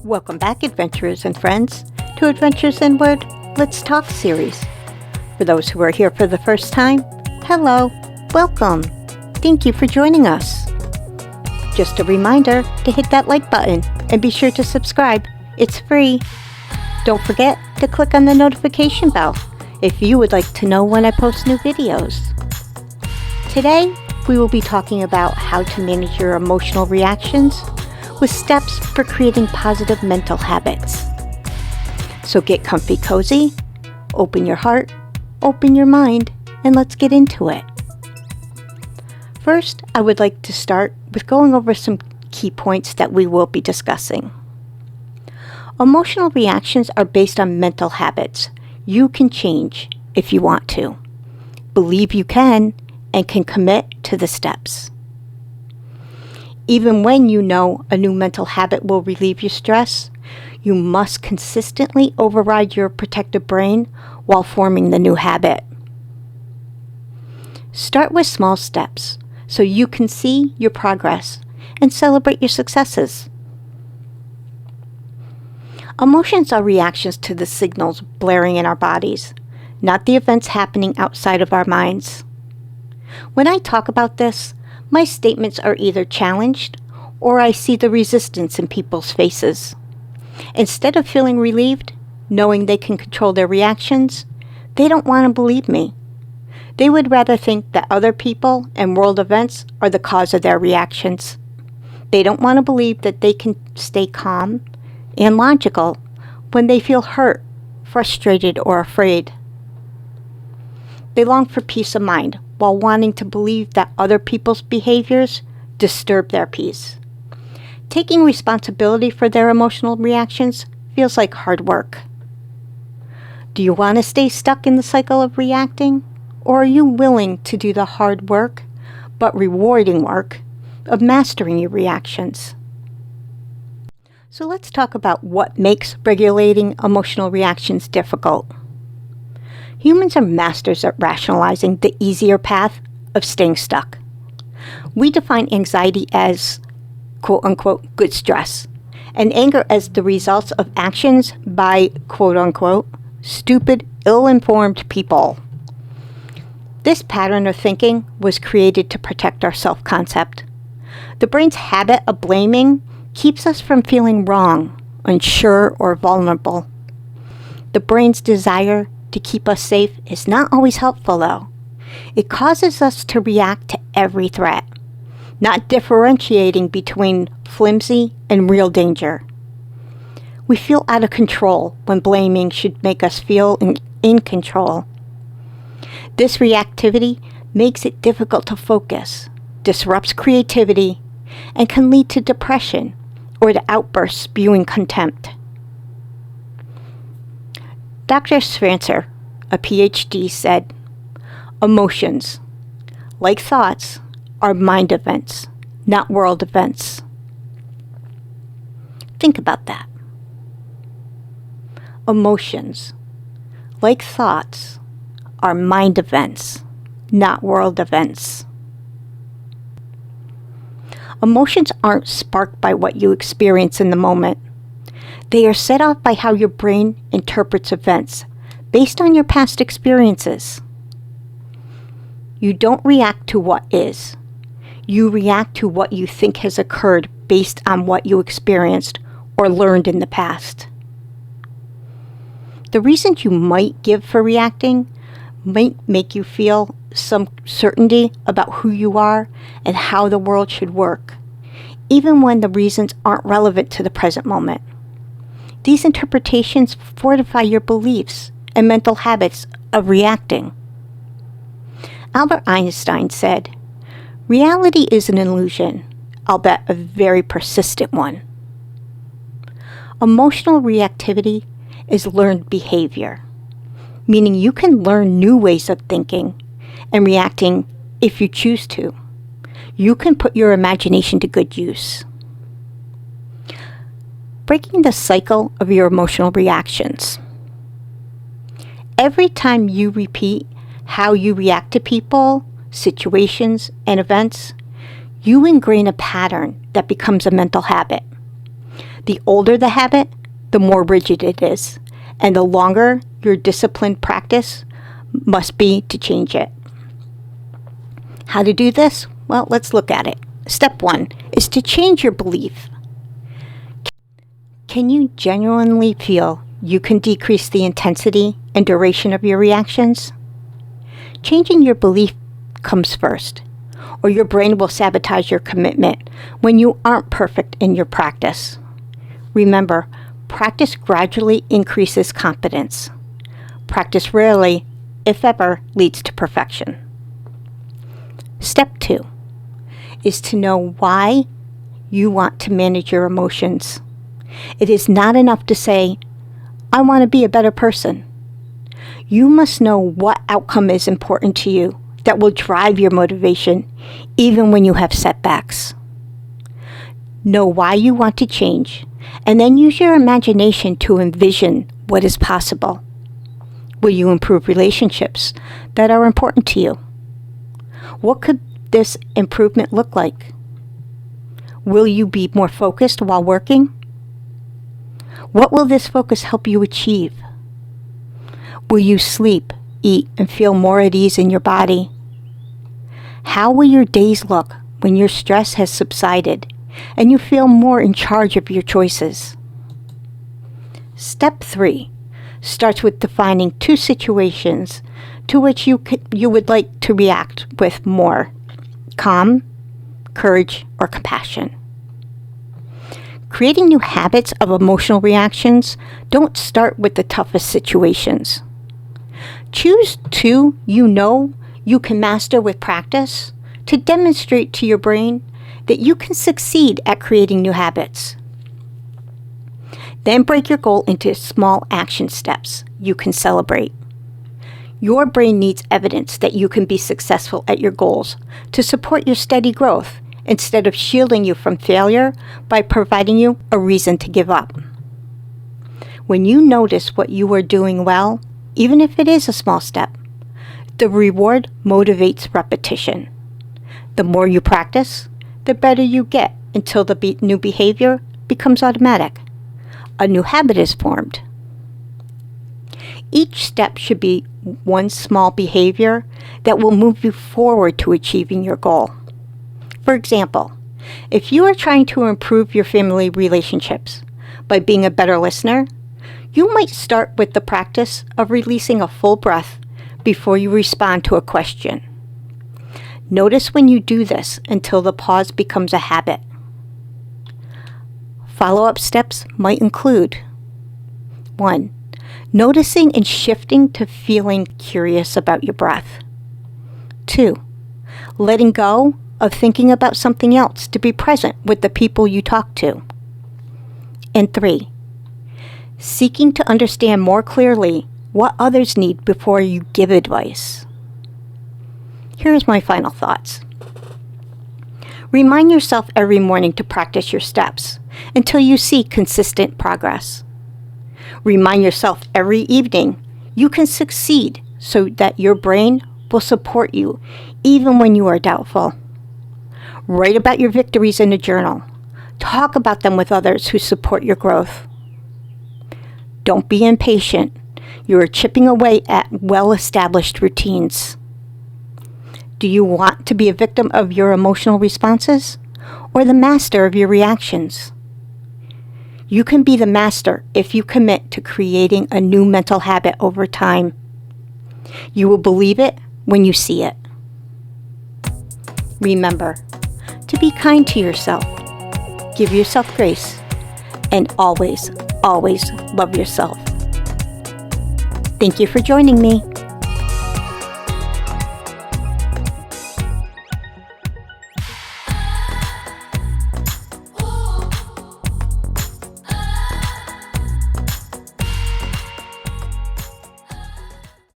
Welcome back, adventurers and friends, to Adventures Inward Let's Talk series. For those who are here for the first time, hello, welcome. Thank you for joining us. Just a reminder to hit that like button and be sure to subscribe. It's free. Don't forget to click on the notification bell if you would like to know when I post new videos. Today, we will be talking about how to manage your emotional reactions with steps for creating positive mental habits. So get comfy cozy, open your heart, open your mind, and let's get into it. First, I would like to start with going over some key points that we will be discussing. Emotional reactions are based on mental habits you can change if you want to. Believe you can and can commit to the steps. Even when you know a new mental habit will relieve your stress, you must consistently override your protective brain while forming the new habit. Start with small steps so you can see your progress and celebrate your successes. Emotions are reactions to the signals blaring in our bodies, not the events happening outside of our minds. When I talk about this, my statements are either challenged or I see the resistance in people's faces. Instead of feeling relieved, knowing they can control their reactions, they don't want to believe me. They would rather think that other people and world events are the cause of their reactions. They don't want to believe that they can stay calm and logical when they feel hurt, frustrated, or afraid. They long for peace of mind while wanting to believe that other people's behaviors disturb their peace. Taking responsibility for their emotional reactions feels like hard work. Do you want to stay stuck in the cycle of reacting? Or are you willing to do the hard work, but rewarding work, of mastering your reactions? So let's talk about what makes regulating emotional reactions difficult. Humans are masters at rationalizing the easier path of staying stuck. We define anxiety as quote-unquote good stress, and anger as the results of actions by quote-unquote stupid, ill-informed people. This pattern of thinking was created to protect our self-concept. The brain's habit of blaming keeps us from feeling wrong, unsure, or vulnerable. The brain's desire to keep us safe is not always helpful, though. It causes us to react to every threat, not differentiating between flimsy and real danger. We feel out of control when blaming should make us feel in control. This reactivity makes it difficult to focus, disrupts creativity, and can lead to depression or to outbursts spewing contempt. Dr. Spencer, a PhD, said, "Emotions, like thoughts, are mind events, not world events." Think about that. Emotions, like thoughts, are mind events, not world events. Emotions aren't sparked by what you experience in the moment. They are set off by how your brain interprets events based on your past experiences. You don't react to what is. You react to what you think has occurred based on what you experienced or learned in the past. The reasons you might give for reacting might make you feel some certainty about who you are and how the world should work, even when the reasons aren't relevant to the present moment. These interpretations fortify your beliefs and mental habits of reacting. Albert Einstein said, "Reality is an illusion, albeit a very persistent one." Emotional reactivity is learned behavior, meaning you can learn new ways of thinking and reacting if you choose to. You can put your imagination to good use. Breaking the cycle of your emotional reactions. Every time you repeat how you react to people, situations, and events, you ingrain a pattern that becomes a mental habit. The older the habit, the more rigid it is, and the longer your disciplined practice must be to change it. How to do this? Well, let's look at it. Step 1 is to change your belief. Can you genuinely feel you can decrease the intensity and duration of your reactions? Changing your belief comes first, or your brain will sabotage your commitment when you aren't perfect in your practice. Remember, practice gradually increases competence. Practice rarely, if ever, leads to perfection. Step 2 is to know why you want to manage your emotions. It is not enough to say, I want to be a better person. You must know what outcome is important to you that will drive your motivation, even when you have setbacks. Know why you want to change, and then use your imagination to envision what is possible. Will you improve relationships that are important to you? What could this improvement look like? Will you be more focused while working? What will this focus help you achieve? Will you sleep, eat, and feel more at ease in your body? How will your days look when your stress has subsided and you feel more in charge of your choices? Step 3 starts with defining 2 situations to which you would like to react with more calm, courage, or compassion. Creating new habits of emotional reactions don't start with the toughest situations. Choose 2 you can master with practice to demonstrate to your brain that you can succeed at creating new habits. Then break your goal into small action steps you can celebrate. Your brain needs evidence that you can be successful at your goals to support your steady growth instead of shielding you from failure by providing you a reason to give up. When you notice what you are doing well, even if it is a small step, the reward motivates repetition. The more you practice, the better you get until the new behavior becomes automatic. A new habit is formed. Each step should be one small behavior that will move you forward to achieving your goal. For example, if you are trying to improve your family relationships by being a better listener, you might start with the practice of releasing a full breath before you respond to a question. Notice when you do this until the pause becomes a habit. Follow-up steps might include 1. Noticing and shifting to feeling curious about your breath. 2. Letting go of thinking about something else to be present with the people you talk to. And 3. Seeking to understand more clearly what others need before you give advice. Here's my final thoughts. Remind yourself every morning to practice your steps until you see consistent progress. Remind yourself every evening you can succeed so that your brain will support you even when you are doubtful. Write about your victories in a journal. Talk about them with others who support your growth. Don't be impatient. You are chipping away at well-established routines. Do you want to be a victim of your emotional responses or the master of your reactions? You can be the master if you commit to creating a new mental habit over time. You will believe it when you see it. Remember to be kind to yourself, give yourself grace, and always, always love yourself. Thank you for joining me.